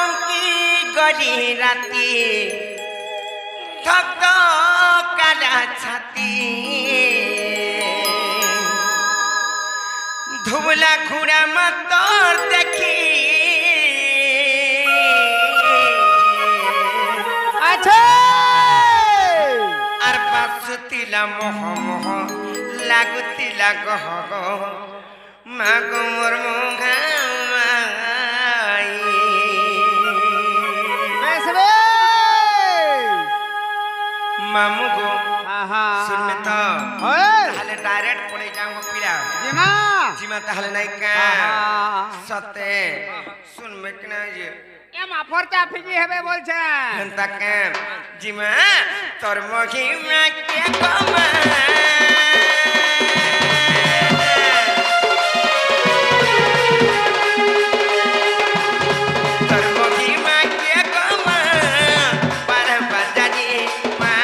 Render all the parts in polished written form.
চৌকি গড়ি রাতি থক কালা ছাতি ধুবলা খুঁড়া মাতর দেখি আছে আর বাসুতিলা মোহ মোহ লাগুতিলা গহ গহ মাগো মোর মুঘাই বেসবে মামু গো আহা শুনবে তো ওই তাহলে ডাইরেক্ট পড়ে যাবো পিলা জিমা জিমা তাহলে নাই কা আহা সতে শুনবে কিনা যে এমা ফরচা ফিজি হবে বলছে হেনতা কে জিমা তোর মহিমা কে কমা তোর মহিমা কে কমা পার বাজানি মা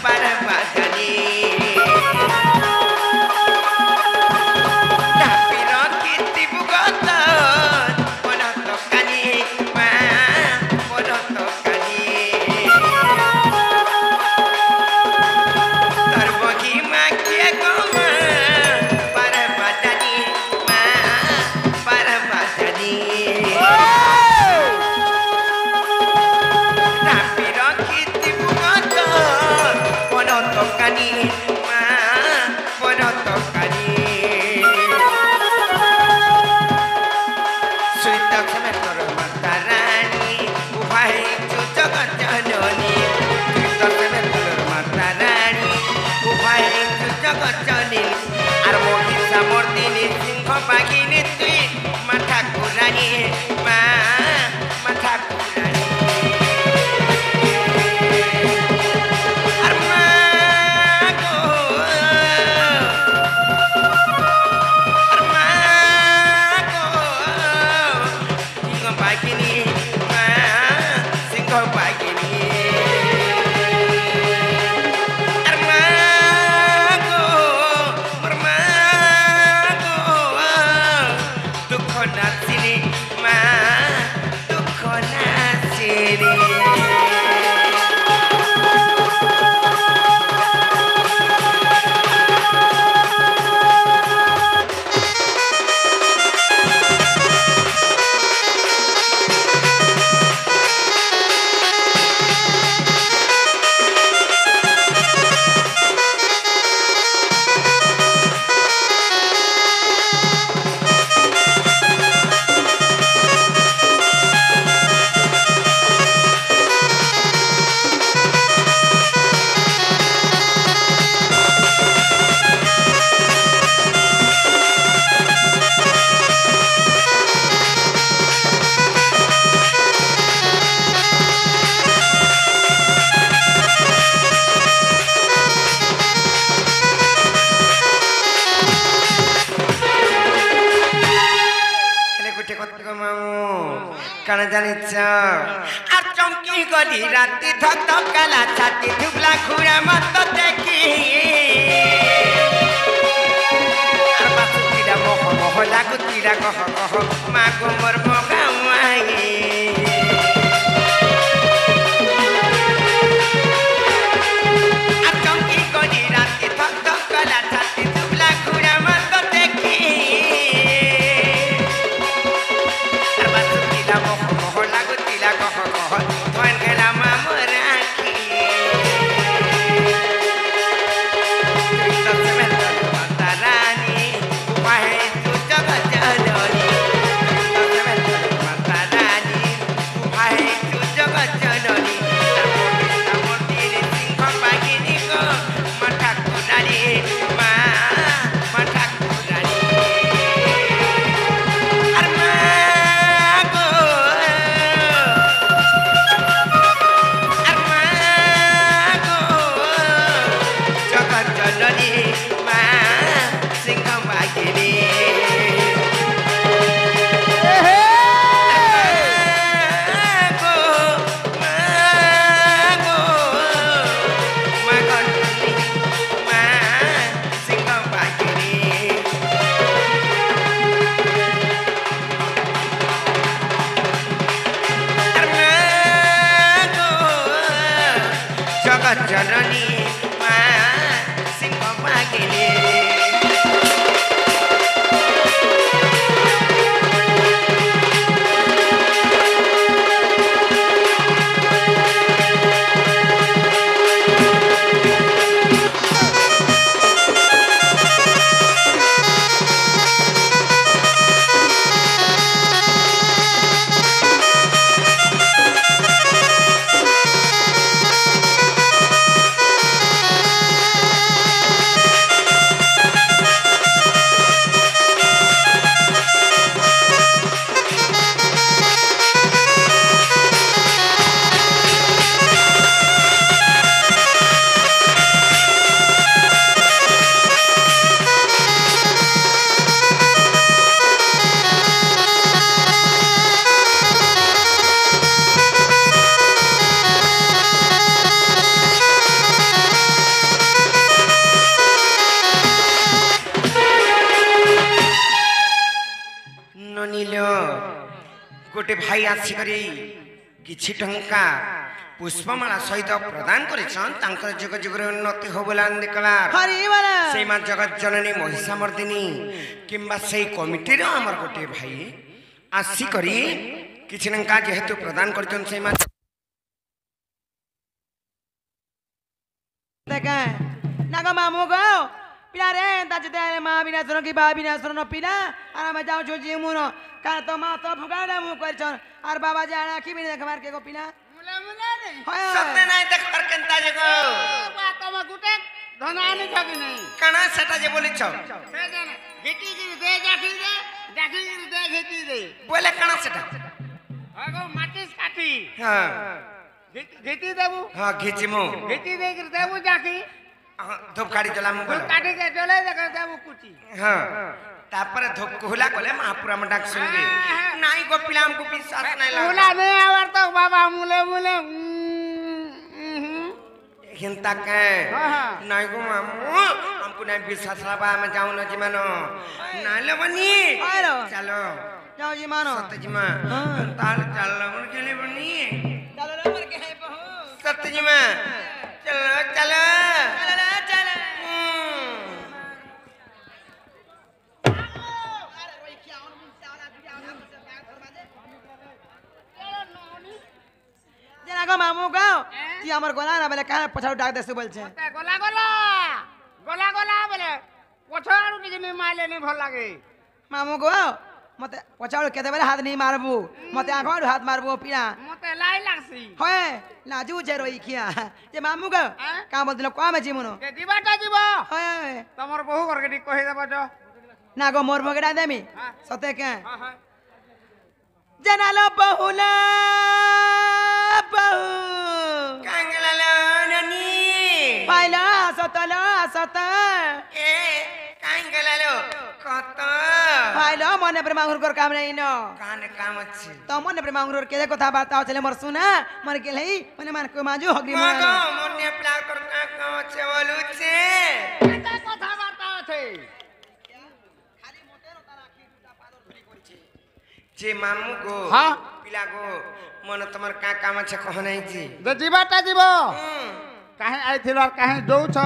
পার বাজানি ডাপির কীর্তি বুগত বন তকানি মা বন তকানি তোর মহিমা কে কমা পার বাজানি মা পার বাজানি ডাপির কীর্তি বুগত বন তকানি মা বন তকানি সুইতা খমে তোর মাতা রানী উভাই জগৎ জননী সুইতা খমে তোর মাতা রানী উভাই জগৎ জননী আর মহিষা মর্দিনী সিংহ বাঘিনী তুই মাথা কুরানি মা মাথা কুরানি আর মা গো আর মা গো সিংহ বাঘিনী মা সিংহ বাঘিনী আর মা গো মোর মা গো দুঃখ নাচিনি মা দুঃখ নাচিনি কানা জানিছ আর চমকি গলি রাতি ধক ধক কালা ছাতি ধুবলা খুঁড়া মত দেখি আর বাসুতিরা মোহ মোহ লাগুতিরা গহ গহ মা গো মোর মগাই আর চমকি গলি রাতি ধক ধক কালা ছাতি ধুবলা খুঁড়া মত দেখি আর বাসুতিরা মোহ মোহ লাগুতিরা গহ গহ ধন গেলা মামু রাখি রানী উপায় জগৎ জননী जननी माँ सिंह मागिले गोटे भाई आसिक किछि टंका पुष्पमाला सहित प्रदान कर जुग जुगर उन्नति हो से माँ जगत जननी महिषामर्दिनी किंबा से कमिटी आमर गोटे भाई आसिक किछि टंका जेहेतु प्रदान कर मामू गो पिला रे ताजते माँ बिना सुनो की बा बिना सुनो पिला आराम जाओ जो जी मुनो का तो माँ तो भुगाड़ा मुँह कर चल और बाबा जाना की बिना देख मार के को पिला मुला मुला नहीं सत्य नहीं देख कर केंता जगो बात में गुटे धनानी थकी नहीं कना सेटा जे बोली छ से जाना घिटी की दे जाकी दे घिटी दे बोले कना सेटा आगो माटिस काटी हां घिटी देबू हां घिचिमु घिटी दे कर देबू जाकी धूप काटी चला मु बोल काटी के चले देख देबू कुची हां तापर धूप कोहला कोले महापुरा में डाक सुनबे नाई गो पिला हमको विश्वास नहीं लगा मुला नहीं आवर तो बाबा मुले मुले हिंता के नाई गो मामू हमको नहीं विश्वास लगा मैं जाऊं न जी मानो ना ले बनी चलो जाओ जी मानो सत्य जी मां ताल चल लो के लिए बनी चलो रे मर के है बहू सत्य जी मां चलो चलो चलो चलो जना मामू गाओ ती हमर गोला ना बेले काहे पछाड़ डाक देसे बोल छे गोला गोला गोला गोला बोले पछाड़ टिके नहीं मारले नहीं भल लागे मामू गो मते पछाड़ केते बेले हाथ नहीं मारबू मते आखो हाथ मारबू पिया मते लाई लागसी होए लाजू जे रोई खिया जे मामू गो का बोल दिलो का में जीमुनो के दिबाटा जीवो होए तमर बहु करके टी कहि देबो जो ना गो मोर भगड़ा देमी सते के हां हां जनालो बहुला बहु कांगला ननी पाइला सतला सत ए कांगला कत पाइला मने प्रेम अंगुर काम नहीं न कान काम अछि तो मने प्रेम अंगुर के कथा बात चले मर सुना मर के लई मने मान को माजू हगरी मगो मने प्लार कर का काम छै बोलु छे का कथा वार्ता छै खाली मोटे रो तारा आखी टूटा पादर धरी करछे जे मामू गो हां पिला गो मन तमर का काम छै कह नहीं छी जे दिबाटा जीवो काहे आइथिलो और काहे दौ छ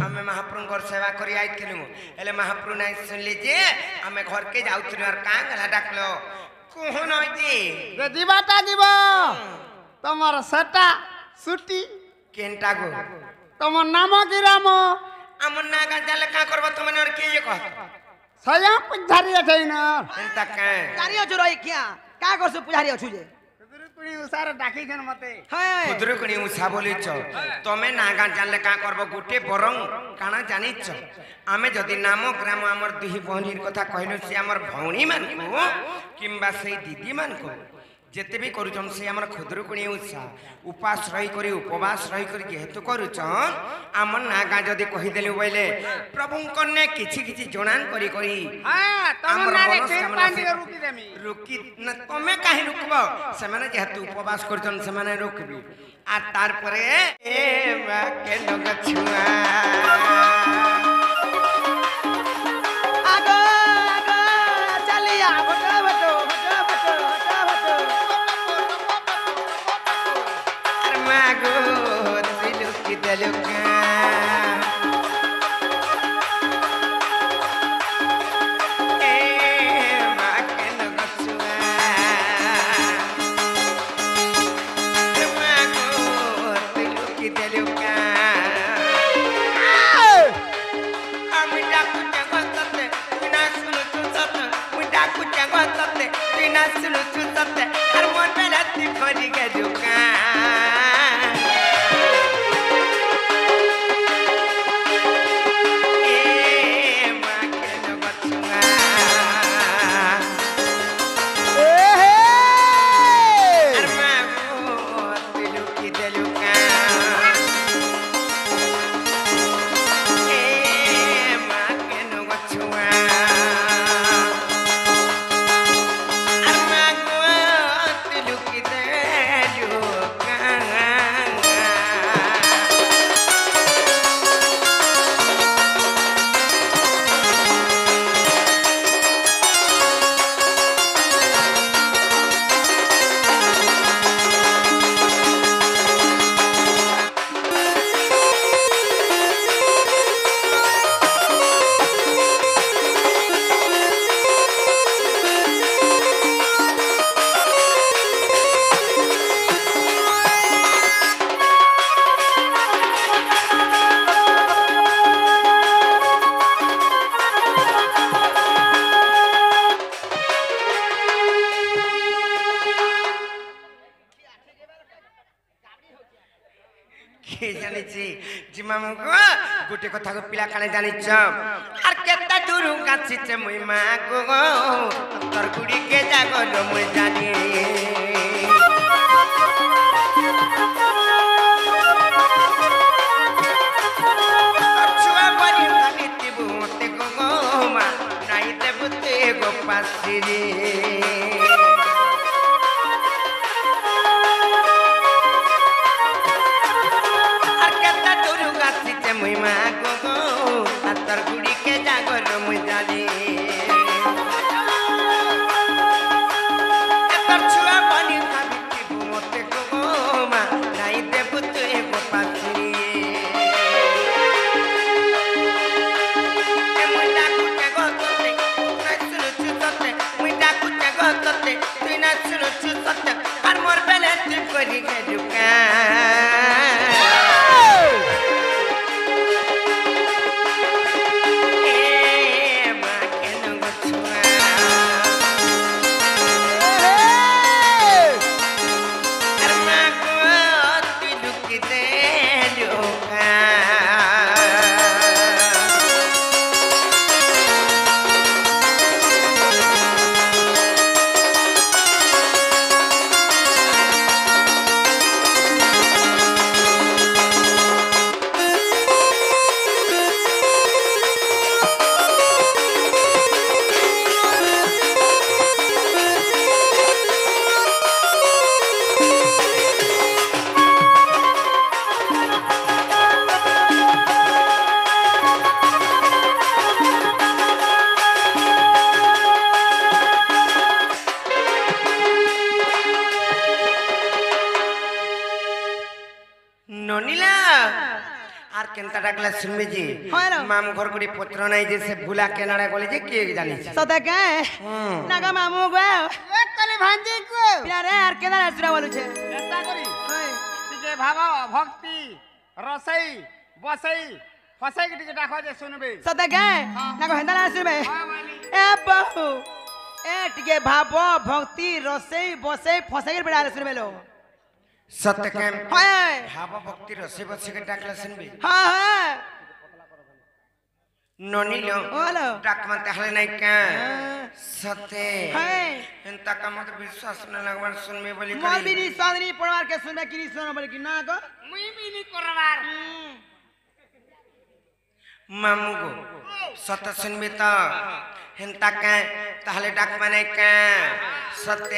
हमें महाप्रभु घर सेवा करी आई थिलु एले महाप्रभु नहीं सुन लीजिए हमें घर के जाउथिलु और का गला डाकलो कोहन होई जे दिबाटा जीवो तमर सटा सुटी केनटा गो तमर नाम की राम हमर नागा जाले का करबो तुमने और के ये कह सया पुजारी छैन एंता का कारियो जुरोई किया का करसु पुजारी अछु जे कुनी उसार डाकी छन मते हाय खुदरे कनी उसा बोली छ तमे नागा जानले का करबो गुटे बरंग काना जानि छ आमे जदि नाम ग्राम हमर दुही बहनीर कथा कहलो से हमर भौणी मान को किंबा से दीदी मान को जेते भी करूछन से हमर खुदरे कनी उसा उपास रही करी उपवास रही करी जेहेतु करूछन हमर नागा जदि कहि देलु बइले प्रभु कन्ने किछि किछि जणान करी करी हां तमर नारे खेत पानी रुकी देमी रुकी न तमे काहे रुकबो से माने जेहेतु उपवास करछन से माने रुकबी आ तार परे ए बा के लोग छुआ आगो आगो चलिया बटो बटो बटो बटो बटो मागो दिलु लुकी देलु का ए माकेन गछुआ मागो तू लुकी देलु का আমি ডাকু জগতে বিনা শুনু চুতে আমি ডাকু জগতে বিনা শুনু চুতে আর মন বেলাতি করি গেলু কা गोटे कथा को पिला काने जानिछ आर केता दूरु गाछिचे मुई मा गो तोर गुडी के जागो मुई जानी छुआ बनी भाबिति बुते गो मा नाई ते बुते गो पासिरी मुई मा गो तर गुड़ी के जागर मुई जानी तर छुआ बनी भाबिति मते गो मा नाई देबु तु एगो पाखी ए मुई डाकु के गो तते ना सुनु छु तते मुई डाकु के गो तते तु ना सुनु छु तते आर मोर बेले तु करी के दुका केनता डाकला सुनबे जी माम घर गुडी पत्र नाही जे से भूला केनाडा गले जे के जानि सदा के नागा मामू गो एक कली भांजी को यारे यार केना आसरा बोलु छे एता करी टिके भावा भक्ति रसई बसई फसई के टिके डाखो जे सुनबे सदा के नागा हेंदा आसबे ए बहु ए टिके भाबो भक्ति रसई बसई फसई के बेड़ा सुनबे लो सत्य के हाय भाव भक्ति रसे बसे के डाकला सुनबे हां हां नोनी लो ओलो डाक मन तहले नहीं का सत्य हाय एंता का मत विश्वास न लगवान सुनबे बोली करी मोर बिनी सादनी परिवार के सुनबे की सुनो बोली कि ना गो मुई बिनी करवार मामू गो सत्य सुनबे त एंता का तहले डाक माने का सत्य